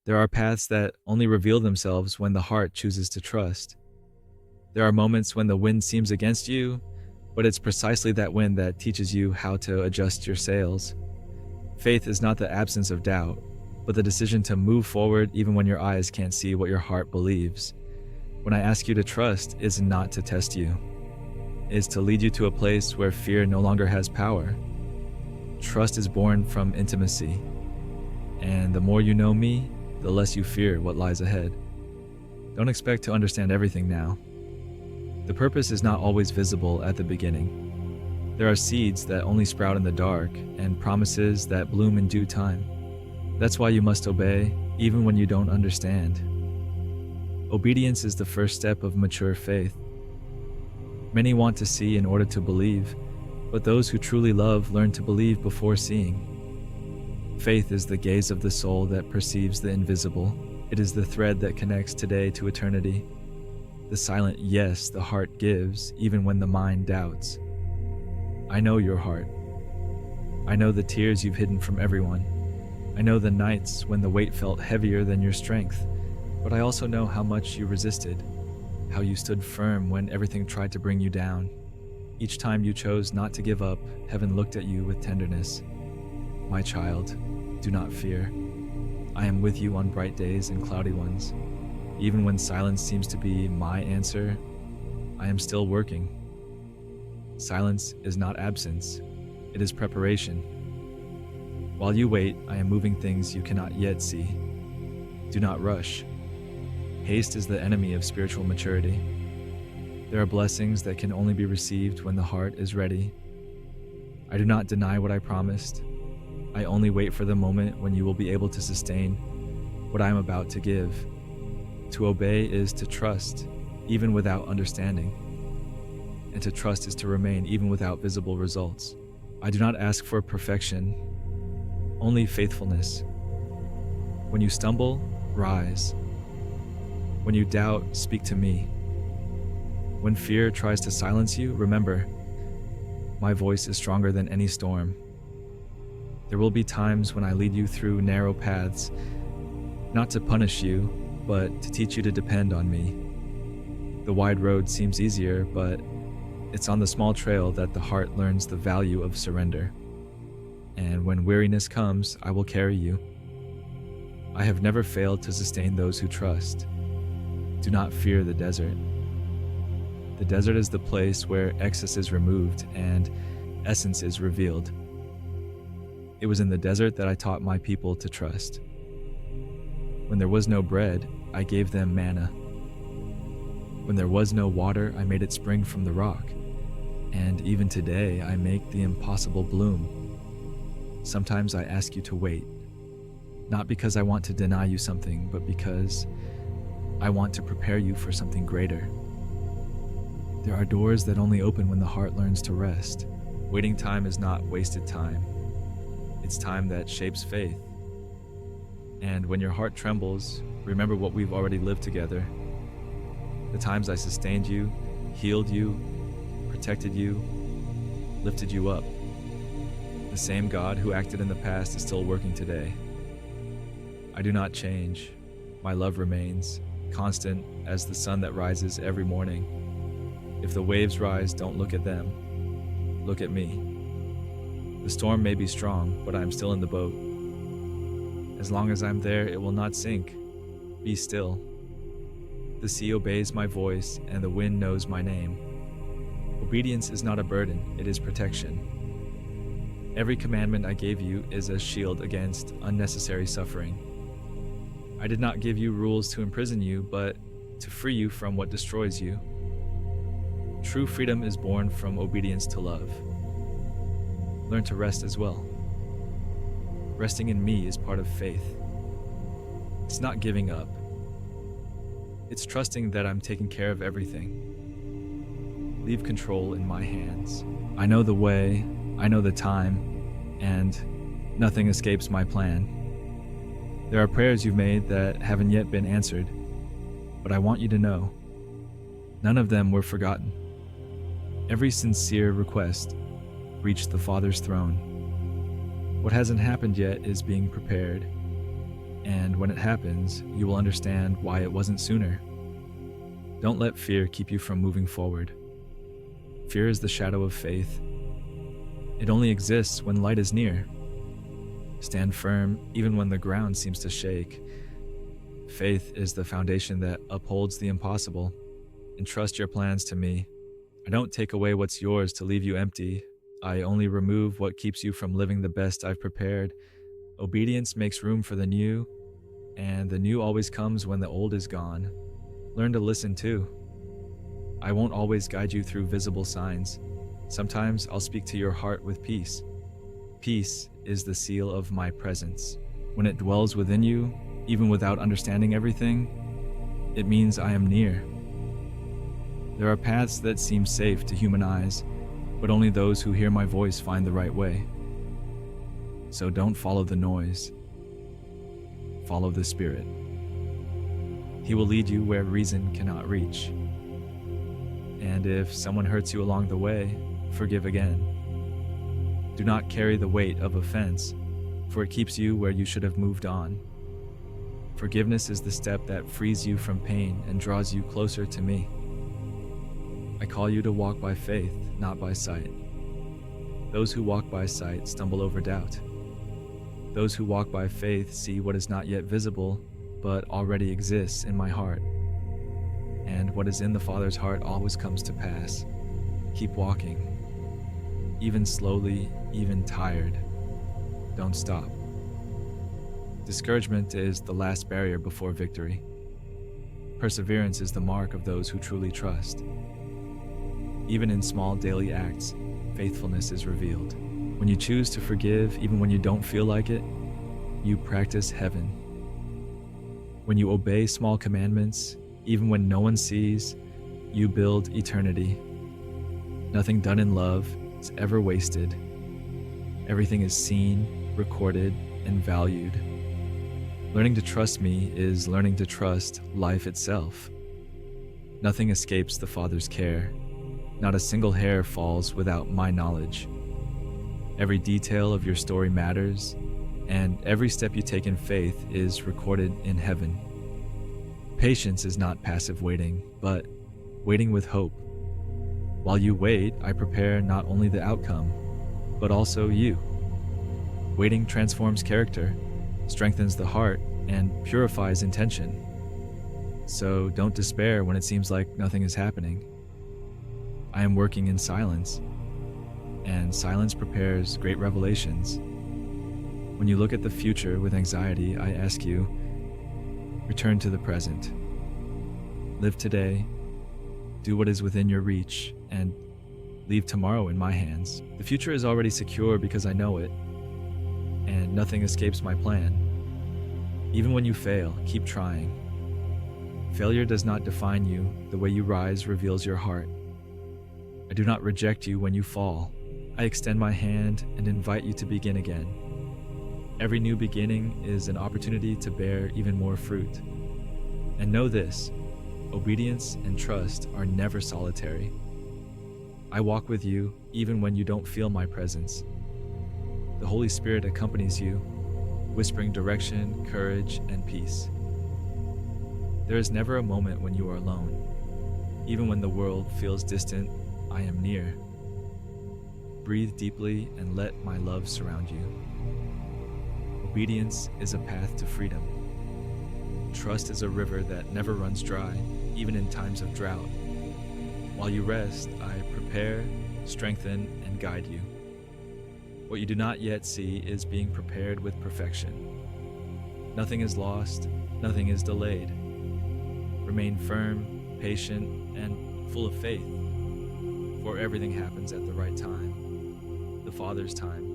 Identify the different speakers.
Speaker 1: There are paths that only reveal themselves when the heart chooses to trust. There are moments when the wind seems against you, but it's precisely that wind that teaches you how to adjust your sails. Faith is not the absence of doubt, but the decision to move forward even when your eyes can't see what your heart believes. When I ask you to trust, it's not to test you. It's to lead you to a place where fear no longer has power. Trust is born from intimacy, and the more you know me, the less you fear what lies ahead. Don't expect to understand everything now. The purpose is not always visible at the beginning. There are seeds that only sprout in the dark and promises that bloom in due time. That's why you must obey, even when you don't understand. Obedience is the first step of mature faith. Many want to see in order to believe, but those who truly love learn to believe before seeing. Faith is the gaze of the soul that perceives the invisible. It is the thread that connects today to eternity. The silent yes the heart gives, even when the mind doubts. I know your heart. I know the tears you've hidden from everyone. I know the nights when the weight felt heavier than your strength, but I also know how much you resisted, how you stood firm when everything tried to bring you down. Each time you chose not to give up, heaven looked at you with tenderness. My child, do not fear. I am with you on bright days and cloudy ones. Even when silence seems to be my answer, I am still working. Silence is not absence, it is preparation. While you wait, I am moving things you cannot yet see. Do not rush. Haste is the enemy of spiritual maturity. There are blessings that can only be received when the heart is ready. I do not deny what I promised. I only wait for the moment when you will be able to sustain what I am about to give. To obey is to trust, even without understanding. And to trust is to remain even without visible results. I do not ask for perfection, only faithfulness. When you stumble, rise. When you doubt, speak to me. When fear tries to silence you, remember, my voice is stronger than any storm. There will be times when I lead you through narrow paths, not to punish you, but to teach you to depend on me. The wide road seems easier, but it's on the small trail that the heart learns the value of surrender. And when weariness comes, I will carry you. I have never failed to sustain those who trust. Do not fear the desert. The desert is the place where excess is removed and essence is revealed. It was in the desert that I taught my people to trust. When there was no bread, I gave them manna. When there was no water, I made it spring from the rock. And even today, I make the impossible bloom. Sometimes I ask you to wait, not because I want to deny you something, but because I want to prepare you for something greater. There are doors that only open when the heart learns to rest. Waiting time is not wasted time. It's time that shapes faith. And when your heart trembles, remember what we've already lived together. The times I sustained you, healed you, protected you, lifted you up. The same God who acted in the past is still working today. I do not change. My love remains, constant as the sun that rises every morning. If the waves rise, don't look at them. Look at me. The storm may be strong, but I am still in the boat. As long as I'm there, it will not sink. Be still. The sea obeys my voice, and the wind knows my name. Obedience is not a burden, it is protection. Every commandment I gave you is a shield against unnecessary suffering. I did not give you rules to imprison you, but to free you from what destroys you. True freedom is born from obedience to love. Learn to rest as well. Resting in me is part of faith. It's not giving up. It's trusting that I'm taking care of everything. Leave control in my hands. I know the way, I know the time, and nothing escapes my plan. There are prayers you've made that haven't yet been answered, but I want you to know, none of them were forgotten. Every sincere request reached the Father's throne. What hasn't happened yet is being prepared. And when it happens, you will understand why it wasn't sooner. Don't let fear keep you from moving forward. Fear is the shadow of faith. It only exists when light is near. Stand firm even when the ground seems to shake. Faith is the foundation that upholds the impossible. Entrust your plans to me. I don't take away what's yours to leave you empty. I only remove what keeps you from living the best I've prepared. Obedience makes room for the new, and the new always comes when the old is gone. Learn to listen too. I won't always guide you through visible signs. Sometimes I'll speak to your heart with peace. Peace is the seal of my presence. When it dwells within you, even without understanding everything, it means I am near. There are paths that seem safe to human eyes, but only those who hear my voice find the right way. So don't follow the noise. Follow the Spirit. He will lead you where reason cannot reach. And if someone hurts you along the way, forgive again. Do not carry the weight of offense, for it keeps you where you should have moved on. Forgiveness is the step that frees you from pain and draws you closer to me. I call you to walk by faith, not by sight. Those who walk by sight stumble over doubt. Those who walk by faith see what is not yet visible, but already exists in my heart. And what is in the Father's heart always comes to pass. Keep walking. Even slowly, even tired. Don't stop. Discouragement is the last barrier before victory. Perseverance is the mark of those who truly trust. Even in small daily acts, faithfulness is revealed. When you choose to forgive even when you don't feel like it, you practice heaven. When you obey small commandments, even when no one sees, you build eternity. Nothing done in love is ever wasted. Everything is seen, recorded, and valued. Learning to trust me is learning to trust life itself. Nothing escapes the Father's care. Not a single hair falls without my knowledge. Every detail of your story matters, and every step you take in faith is recorded in heaven. Patience is not passive waiting, but waiting with hope. While you wait, I prepare not only the outcome, but also you. Waiting transforms character, strengthens the heart, and purifies intention. So don't despair when it seems like nothing is happening. I am working in silence, and silence prepares great revelations. When you look at the future with anxiety, I ask you, return to the present. Live today, do what is within your reach, and leave tomorrow in my hands. The future is already secure because I know it, and nothing escapes my plan. Even when you fail, keep trying. Failure does not define you. The way you rise reveals your heart. I do not reject you when you fall. I extend my hand and invite you to begin again. Every new beginning is an opportunity to bear even more fruit. And know this, obedience and trust are never solitary. I walk with you even when you don't feel my presence. The Holy Spirit accompanies you, whispering direction, courage, and peace. There is never a moment when you are alone. Even when the world feels distant, I am near. Breathe deeply and let my love surround you. Obedience is a path to freedom. Trust is a river that never runs dry, even in times of drought. While you rest, I prepare, strengthen, and guide you. What you do not yet see is being prepared with perfection. Nothing is lost, nothing is delayed. Remain firm, patient, and full of faith, for everything happens at the right time, the Father's time.